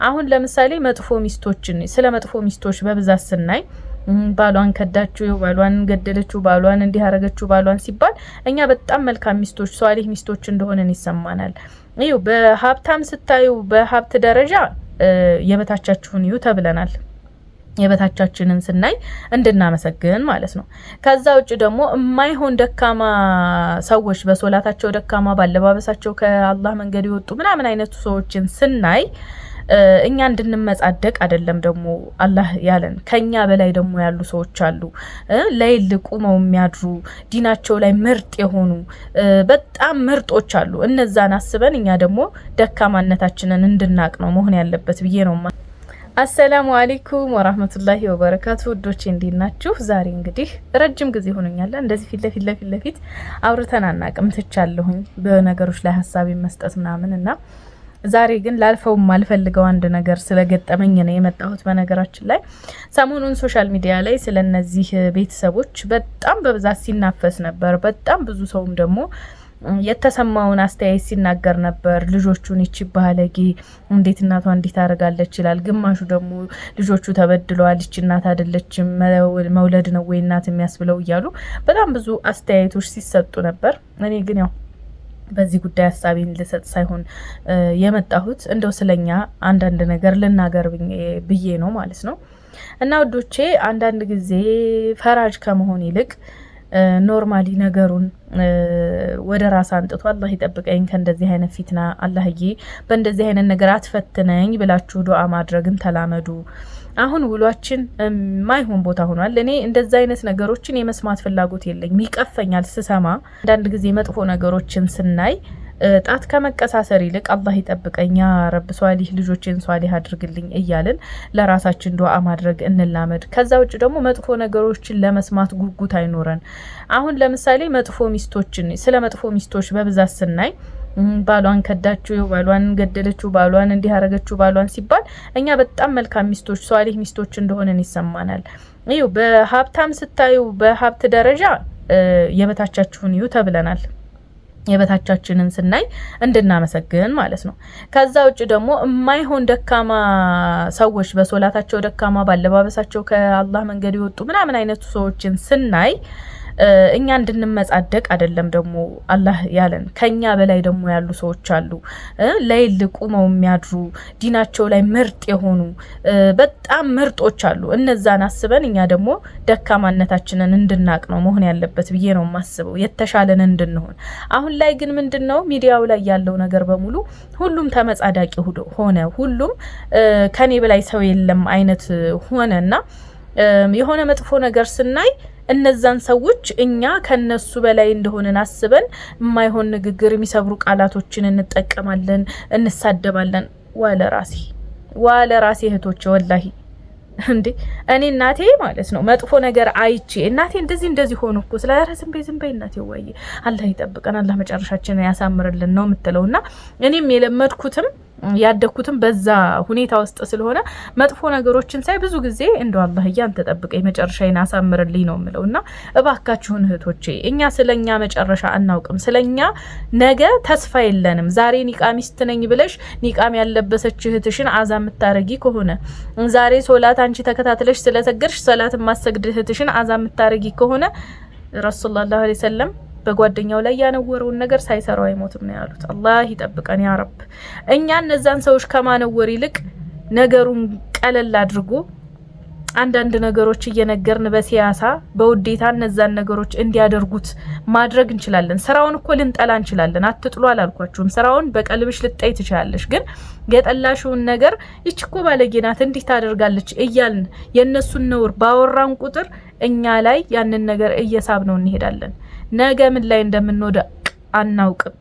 አሁን ለምሳሌ መጥፎ ሚስቶችን ስለ መጥፎ ሚስቶች በብዛት ስናይ ባሏን ከዳችሁ፣ ባሏን ገደለችሁ፣ ባሏን እንዲያረጋችሁ ባሏን ሲባል እኛ በጣም መልካም ሚስቶች ሷሊህ ሚስቶች እንደሆነን ይሰማናል። እዩ በሀብታም ስታዩ በሀብት ደረጃ የበታቻችሁን እዩ ተብለናል። የበታቻችንን ስናይ እንድናመሰግን ማለት ነው። ከዛ ውጭ ደግሞ የማይሆን ደካማ ሰዎች በሶላታቸው ደካማ ባለባበሳቸው ከአላህ መንገድ ይወጡ ምናምን አይነቱ ሰዎችን ስናይ እኛ እንድንመጻደቅ አይደለም ደግሞ አላህ ያለን። ከኛ በላይ ደግሞ ያሉ ሰዎች አሉ ለይል ቁመው የሚያድሩ ዲናቸው ላይ ምርጥ የሆኑ በጣም ምርጦች አሉ። እነዛን አስበን እኛ ደግሞ ደካማነታችንን እንድናቅ ነው መሆን ያለበት ብዬ ነው። አሰላሙ አለይኩም ወራህመቱላሂ ወበረካቱ። ውዶቼ እንዴት ናችሁ? ዛሬ እንግዲህ ረጅም ጊዜ ሆኖኛል እንደዚህ ፊት ለፊት አውርተን አናቅም ትቻለሁኝ በነገሮች ላይ ሐሳብ መስጠት ምናምን እና ዛሬ ግን ላልፈው ማልፈልገው አንድ ነገር ስለገጠመኝ ነው የመጣሁት። በነገራችን ላይ ሰሞኑን ሶሻል ሚዲያ ላይ ስለነዚህ ቤተሰቦች በጣም በብዛት ሲናፈስ ነበር። በጣም ብዙ ሰውም ደግሞ የተሰማውን አስተያየት ሲናገር ነበር። ልጆቹን ይቺ ባለጌ እንዴት እናቷ እንዴት አደርጋለች ይላል። ግማሹ ደግሞ ልጆቹ ተበድለዋል፣ ይቺ እናት አይደለችም፣ መውለድ ነው ወይ እናት የሚያስብለው እያሉ በጣም ብዙ አስተያየቶች ሲሰጡ ነበር። እኔ ግን ያው በዚህ ጉዳይ ሐሳቤን ልሰጥ ሳይሆን የመጣሁት እንደው ስለኛ አንዳንድ ነገር ልናገር ብዬ ነው ማለት ነው። እና ወዶቼ አንዳንድ ጊዜ ፈራጅ ከመሆን ይልቅ ኖርማሊ ነገሩን ወደ ራስ አንጥቶ አላህ ይጠብቀኝ ከእንደዚህ አይነት ፊትና አላህዬ በእንደዚህ አይነት ነገር አትፈትነኝ ብላችሁ ዱዓ ማድረግን ተላመዱ። አሁን ውሏችን ማይሆን ቦታ ሆኗል። እኔ እንደዛ አይነት ነገሮችን የመስማት ፍላጎት የለኝም፣ ይቀፈኛል ስሰማ። አንዳንድ ጊዜ መጥፎ ነገሮችን ስናይ ጣት ከመቀሳሰር ይልቅ አላህ ይጠብቀኝ ያ ረብ ሷሊህ ልጆችን ሷሊህ አድርግልኝ እያልን ለራሳችን ዱዓ ማድረግ እንላመድ። ከዛ ውጭ ደግሞ መጥፎ ነገሮችን ለመስማት ጉጉት አይኖረን። አሁን ለምሳሌ መጥፎ ሚስቶችን ስለ መጥፎ ሚስቶች በብዛት ስናይ ባሏን ከዳችሁ፣ ባሏን ገደለችሁ፣ ባሏን እንዲያረጋችሁ ባሏን ሲባል እኛ በጣም መልካም ሚስቶች ሷሊህ ሚስቶች እንደሆነን ይሰማናል። እዩ በሀብታም ስታዩ በሀብት ደረጃ የበታቻችሁን እዩ ተብለናል። የበታቻችንን ስናይ እንድናመሰግን ማለት ነው። ከዛ ውጭ ደግሞ የማይሆን ደካማ ሰዎች በሶላታቸው ደካማ ባለባበሳቸው ከአላህ መንገድ ይወጡ ምናምን አይነቱ ሰዎችን ስናይ እኛ እንድንመጻደቅ አይደለም ደግሞ አላህ ያለን። ከኛ በላይ ደግሞ ያሉ ሰዎች አሉ ለይል ቁመው የሚያድሩ ዲናቸው ላይ ምርጥ የሆኑ በጣም ምርጦች አሉ። እነዛን አስበን እኛ ደግሞ ደካማነታችንን እንድናቅ ነው መሆን ያለበት ብዬ ነው የማስበው፣ የተሻለን እንድንሆን። አሁን ላይ ግን ምንድነው ሚዲያው ላይ ያለው ነገር በሙሉ ሁሉም ተመጻዳቂ ሆነ፣ ሁሉም ከኔ በላይ ሰው የለም አይነት ሆነና የሆነ መጥፎ ነገር ስናይ እነዛን ሰዎች እኛ ከነሱ በላይ እንደሆነን አስበን የማይሆን ንግግር የሚሰብሩ ቃላቶችን እንጠቀማለን፣ እንሳደባለን። ዋለ ራሴ እህቶች ወላሂ እንዴ እኔ እናቴ ማለት ነው መጥፎ ነገር አይቼ እናቴ እንደዚህ ሆኖ እኮ ስለራስም በይ እናቴ ወይ አላህ ይጠብቀን አላህ መጨረሻችንን ያሳምርልን ነው የምትለውና እኔም የለመድኩትም ያደኩትም በዛ ሁኔታ ውስጥ ስለሆነ መጥፎ ነገሮችን ሳይ ብዙ ጊዜ እንደው አላህ ያንተ ተጠብቀኝ መጨረሻዬን አሳምርልኝ ነው የምለውና እባካችሁን እህቶቼ እኛ ስለኛ መጨረሻ አናውቅም፣ ስለኛ ነገ ተስፋ የለንም። ዛሬ ኒቃሚስት ነኝ ብለሽ ኒቃም ያለበሰች እህትሽን አዛም ምታረጊ ከሆነ ዛሬ ሶላት አንቺ ተከታትለሽ ስለሰገድሽ ሶላት ማሰግድ እህትሽን አዛም ምታረጊ ከሆነ ረሱላህ ሰለላሁ ዐለይሂ ወሰለም በጓደኛው ላይ ያነወረውን ነገር ሳይሰራው አይሞትም ነው ያሉት። አላህ ይጠብቀን ያ ረብ። እኛ እነዛን ሰዎች ከማነወር ይልቅ ነገሩን ቀለል አድርጎ አንዳንድ ነገሮች እየነገርን በሲያሳ በውዴታ እነዛን ነገሮች እንዲያደርጉት ማድረግ እንችላለን። ስራውን እኮ ልንጠላ እንችላለን፣ አትጥሉ አላልኳችሁም። ስራውን በቀልብሽ ልጠይ ትችላለሽ። ግን የጠላሽውን ነገር ይችኮ ባለጌናት እንዲህ ታደርጋለች እያልን የነሱን ነውር ባወራን ቁጥር እኛ ላይ ያንን ነገር እየሳብ ነው እንሄዳለን። ነገ ምን ላይ እንደምንወድቅ አናውቅም።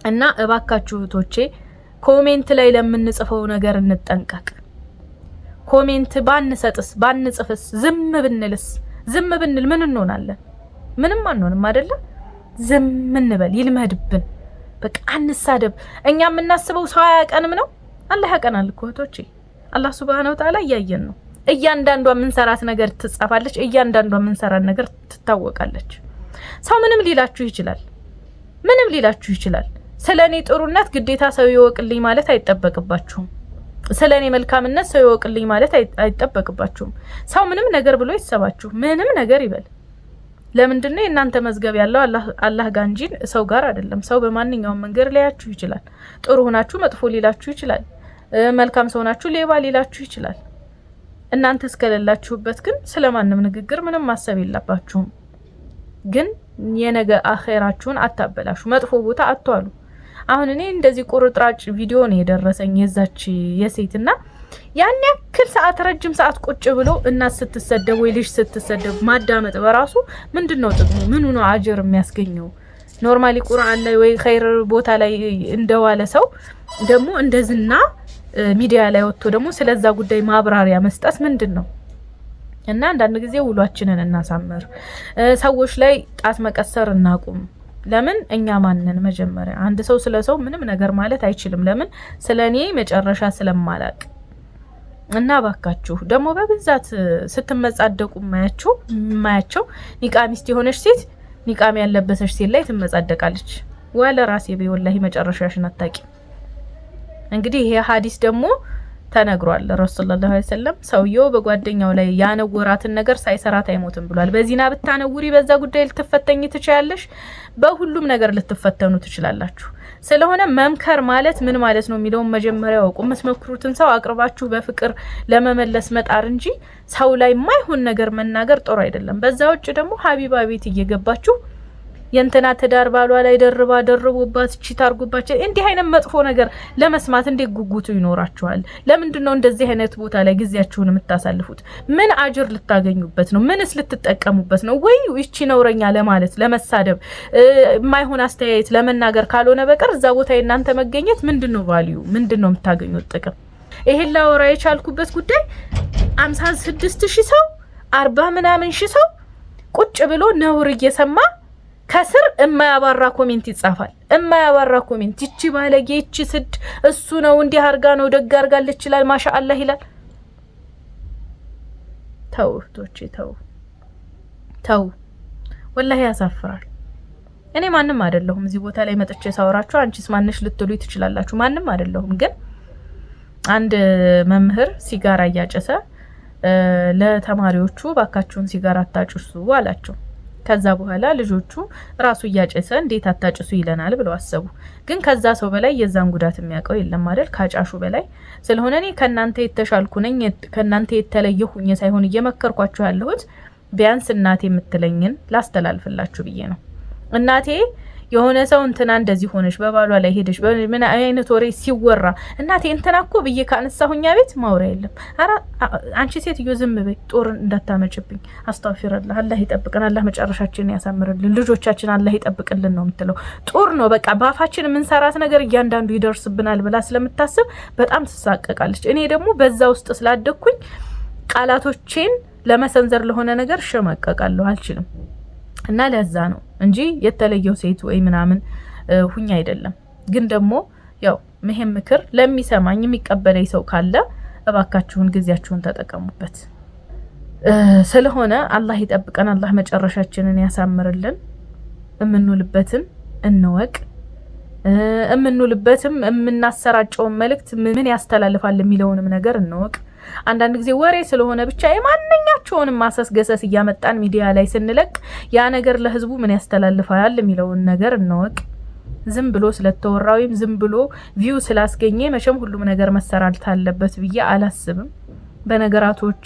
እና እባካችሁ እህቶቼ ኮሜንት ላይ ለምንጽፈው ነገር እንጠንቀቅ። ኮሜንት ባንጽፍስ ዝም ብንል ምን እንሆናለን? ምንም አንሆንም አይደለ? ዝም እንበል ይልመድብን። በቃ አንሳደብ። እኛ የምናስበው ሰው ያቀንም ነው፣ አላህ ያቀናል እኮ እህቶቼ። አላህ Subhanahu Wa Ta'ala እያየን ነው። እያንዳንዷ ምንሰራት ነገር ትጻፋለች፣ እያንዳንዷ ምንሰራት ነገር ትታወቃለች። ሰው ምንም ሊላችሁ ይችላል። ስለኔ ጥሩነት ግዴታ ሰው ይወቅልኝ ማለት አይጠበቅባችሁም። ስለኔ መልካምነት ሰው ይወቅልኝ ማለት አይጠበቅባችሁም። ሰው ምንም ነገር ብሎ ይሰባችሁ ምንም ነገር ይበል። ለምንድነው እናንተ መዝገብ ያለው አላህ ጋር እንጂ ሰው ጋር አይደለም። ሰው በማንኛውም መንገድ ሊያችሁ ይችላል። ጥሩ ሆናችሁ መጥፎ ሊላችሁ ይችላል። መልካም ሰው ናችሁ ሌባ ሊላችሁ ይችላል። እናንተ እስከሌላችሁበት ግን ስለማንም ንግግር ምንም ማሰብ የለባችሁም። ግን የነገ አኺራችሁን አታበላሹ፣ መጥፎ ቦታ አትዋሉ። አሁን እኔ እንደዚህ ቁርጥራጭ ቪዲዮ ነው የደረሰኝ የዛች የሴትና ያን ያክል ሰዓት ረጅም ሰዓት ቁጭ ብሎ እናት ስትሰደብ ወይ ልጅ ስትሰደብ ማዳመጥ በራሱ ምንድነው ጥቅሙ? ምኑ ነው አጅር የሚያስገኘው? ኖርማሊ ቁርአን ላይ ወይ ኸይር ቦታ ላይ እንደዋለ ሰው ደግሞ እንደዝና ሚዲያ ላይ ወጥቶ ደግሞ ስለዛ ጉዳይ ማብራሪያ መስጠት ምንድነው? እና አንዳንድ ጊዜ ውሏችንን እናሳምር፣ ሰዎች ላይ ጣት መቀሰር እናቁም። ለምን እኛ ማንነን? መጀመሪያ አንድ ሰው ስለሰው ምንም ነገር ማለት አይችልም። ለምን? ስለኔ መጨረሻ ስለማላቅ እና ባካችሁ ደግሞ በብዛት ስትመጻደቁ ማያቸው ኒቃሚስት የሆነች ሴት ኒቃም ያለበሰች ሴት ላይ ትመጻደቃለች። ወለ ራሴ በወላሂ መጨረሻሽን አታቂ። እንግዲህ ይሄ ሐዲስ ደግሞ ተነግሯል። ረሱላህ ሰለላሁ ዐለይሂ ወሰለም ሰውየው በጓደኛው ላይ ያነወራትን ነገር ሳይሰራት አይሞትም ብሏል። በዚና ብታነውሪ በዛ ጉዳይ ልትፈተኝ ትችያለሽ፣ በሁሉም ነገር ልትፈተኑ ትችላላችሁ። ስለሆነ መምከር ማለት ምን ማለት ነው የሚለው መጀመሪያ ወቁ። መስመክሩትን ሰው አቅርባችሁ በፍቅር ለመመለስ መጣር እንጂ ሰው ላይ ማይሆን ነገር መናገር ጥሩ አይደለም። በዛ ውጭ ደግሞ ሀቢባ ቤት እየገባችሁ የእንትና ትዳር ባሏ ላይ ደርቦባት ቺት አርጎባቸው እንዲህ አይነት መጥፎ ነገር ለመስማት እንደ ጉጉቱ ይኖራችኋል? ለምንድነው እንደዚህ አይነት ቦታ ላይ ጊዜያችሁን የምታሳልፉት? ምን አጅር ልታገኙበት ነው? ምንስ ልትጠቀሙበት ነው? ወይ እቺ ነውረኛ ለማለት ለመሳደብ ማይሆን አስተያየት ለመናገር ካልሆነ በቀር እዛ ቦታ የናንተ መገኘት ምንድነው ቫልዩ? ምንድነው የምታገኙት ጥቅም? ይሄን ላወራ የቻልኩበት ጉዳይ 56000 ሰው 40 ምናምን ሺህ ሰው ቁጭ ብሎ ነውር እየሰማ ከስር የማያባራ ኮሜንት ይጻፋል። የማያባራ ኮሜንት እቺ ባለጌ እቺ ስድ እሱ ነው እንዲህ አርጋ ነው ደግ አርጋለች ይችላል ማሻአላህ ይላል። ተው እህቶቼ ተው ወላሂ ያሳፍራል። እኔ ማንንም አይደለሁም እዚህ ቦታ ላይ መጥቼ ሳወራችሁ አንቺስ ማንሽ ልትሉይ ትችላላችሁ። ማንንም አይደለሁም። ግን አንድ መምህር ሲጋራ እያጨሰ ለተማሪዎቹ ባካችሁን ሲጋራ አታጭሱ አላቸው። ከዛ በኋላ ልጆቹ ራሱ እያጨሰ እንዴት አታጭሱ ይለናል ብለው አሰቡ። ግን ከዛ ሰው በላይ የዛን ጉዳት የሚያውቀው የለም አይደል? ካጫሹ በላይ ስለሆነ እኔ ከናንተ የተሻልኩ ነኝ ከናንተ የተለየሁኝ ሳይሆን እየመከርኳችሁ ያለሁት ቢያንስ እናቴ የምትለኝን ላስተላልፍላችሁ ብዬ ነው። እናቴ የሆነ ሰው እንትና እንደዚህ ሆነሽ በባሏ ላይ ሄደሽ ምን አይነት ወሬ ሲወራ እናቴ እንትናኮ ብዬ ካነሳሁኛ ቤት ማውራ የለም። አራ አንቺ ሴትዮ ዝም በይ፣ ጦር እንዳታመጭብኝ። አስተግፊሩላህ፣ አላህ ይጠብቀን፣ አላህ መጨረሻችንን ያሳምርልን፣ ልጆቻችን አላህ ይጠብቅልን ነው የምትለው። ጦር ነው በቃ ባፋችን የምንሰራት ነገር እያንዳንዱ ይደርስብናል ብላ ስለምታስብ በጣም ትሳቀቃለች። እኔ ደግሞ በዛ ውስጥ ስላደኩኝ ቃላቶቼን ለመሰንዘር ለሆነ ነገር ሸመቀቃለሁ፣ አልችልም። እና ለዛ ነው እንጂ የተለየው ሴት ወይ ምናምን ሁኛ አይደለም። ግን ደግሞ ያው መሄም ምክር ለሚሰማኝ የሚቀበለኝ ሰው ካለ እባካችሁን ጊዜያችሁን ተጠቀሙበት። ስለሆነ አላህ ይጠብቀን፣ አላህ መጨረሻችንን ያሳምርልን። እምንውልበትን እንወቅ፣ እምንውልበትም የምናሰራጨው መልእክት ምን ያስተላልፋል የሚለውንም ነገር እንወቅ። አንዳንድ ጊዜ ወሬ ስለሆነ ብቻ የማንኛቸውንም ማሰስገሰስ እያመጣን ሚዲያ ላይ ስንለቅ ያ ነገር ለህዝቡ ምን ያስተላልፋል የሚለውን ነገር እንወቅ። ዝም ብሎ ስለተወራ ወይም ዝም ብሎ ቪው ስላስገኘ መቼም ሁሉም ነገር መሰራት አለበት ብዬ አላስብም። በነገራቶች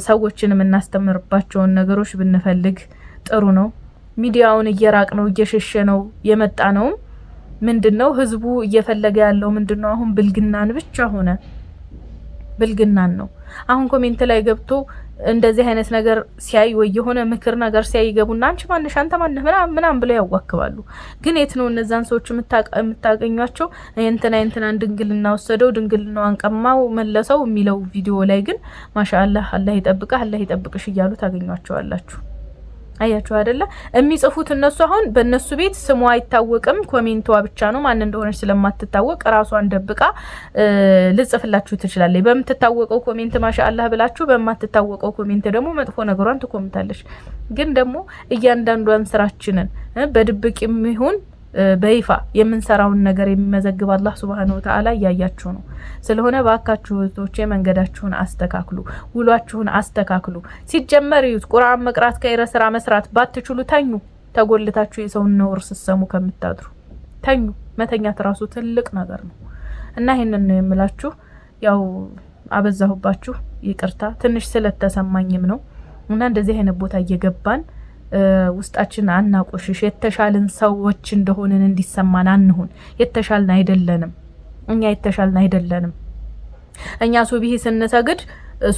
ሰዎችን የምናስተምርባቸውን ነገሮች ብንፈልግ ጥሩ ነው። ሚዲያውን እየራቅ ነው እየሸሸ ነው የመጣ ነው። ምንድነው ህዝቡ እየፈለገ ያለው ምንድነው? አሁን ብልግናን ብቻ ሆነ። ብልግናን ነው። አሁን ኮሜንት ላይ ገብቶ እንደዚህ አይነት ነገር ሲያይ ወይ የሆነ ምክር ነገር ሲያይ ገቡና አንቺ ማንሽ አንተ ማንህ ምናምን ብለው ያዋክባሉ። ግን የት ነው እነዛን ሰዎች የምታገኟቸው? እንትና ድንግልና ወሰደው ድንግልናዋን ቀማው መለሰው የሚለው ቪዲዮ ላይ ግን ማሻአላህ አላህ ይጠብቅህ አላህ ይጠብቅሽ እያሉ ታገኟቸዋላችሁ። አያችሁ አይደለ? የሚጽፉት እነሱ አሁን በእነሱ ቤት ስሟ አይታወቅም፣ ኮሜንቷ ብቻ ነው ማን እንደሆነች ስለማትታወቅ ራሷን ደብቃ ልጽፍላችሁ ትችላለች። በምትታወቀው ኮሜንት ማሻአላህ ብላችሁ በማትታወቀው ኮሜንት ደግሞ መጥፎ ነገሯን ትኮምታለች። ግን ደግሞ እያንዳንዷን ስራችንን በድብቅ ይሁን በይፋ የምንሰራውን ነገር የሚመዘግብ አላህ Subhanahu Wa Ta'ala ያያችሁ ነው። ስለሆነ ባካችሁ እህቶቼ መንገዳችሁን አስተካክሉ፣ ውሏችሁን አስተካክሉ። ሲጀመር ይሁት ቁርአን መቅራት ከይረ ስራ መስራት ባትችሉ ተኙ። ተጎልታችሁ የሰውን ነውር ሲሰሙ ከምታድሩ ተኙ። መተኛት ራሱ ትልቅ ነገር ነው እና ይሄንን ነው የምላችሁ። ያው አበዛሁባችሁ ይቅርታ፣ ትንሽ ስለተሰማኝም ነው እና እንደዚህ አይነት ቦታ እየገባን ውስጣችን አናቆሽሽ። የተሻለን ሰዎች እንደሆነን እንዲሰማን አንሁን። የተሻለን አይደለንም። እኛ ሱብሂ ስንሰግድ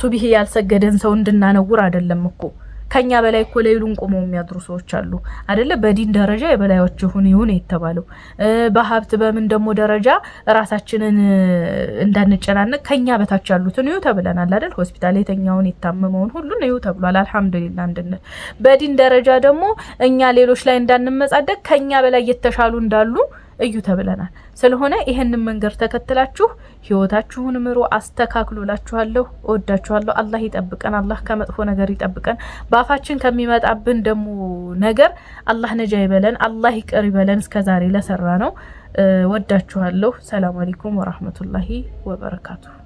ሱብሂ ያልሰገደን ሰው እንድናነውር አይደለም እኮ። ከኛ በላይ እኮ ሌሉን ቆመው የሚያድሩ ሰዎች አሉ አይደለ? በዲን ደረጃ የበላዮች ይሁን የተባለው በሀብት በምን ደሞ ደረጃ ራሳችንን እንዳንጨናነቅ ከኛ በታች ያሉትን ይሁ ተብለናል አይደል? ሆስፒታል የተኛውን የታመመውን ሁሉን ይሁ ተብሏል። አልহামዱሊላህ እንድንል። በዲን ደረጃ ደግሞ እኛ ሌሎች ላይ እንዳንመጻደቅ ከኛ በላይ የተሻሉ እንዳሉ እዩ ተብለናል። ስለሆነ ይሄንን መንገር ተከትላችሁ ህይወታችሁን ምሩ፣ አስተካክሉላችኋለሁ። እወዳችኋለሁ። አላህ ይጠብቀን። አላህ ከመጥፎ ነገር ይጠብቀን። ባፋችን ከሚመጣብን ደሞ ነገር አላህ ነጃ ይበለን። አላህ ይቅር ይበለን። እስከዛሬ ለሰራ ነው። እወዳችኋለሁ። ሰላም አለይኩም ወራህመቱላሂ ወበረካቱ።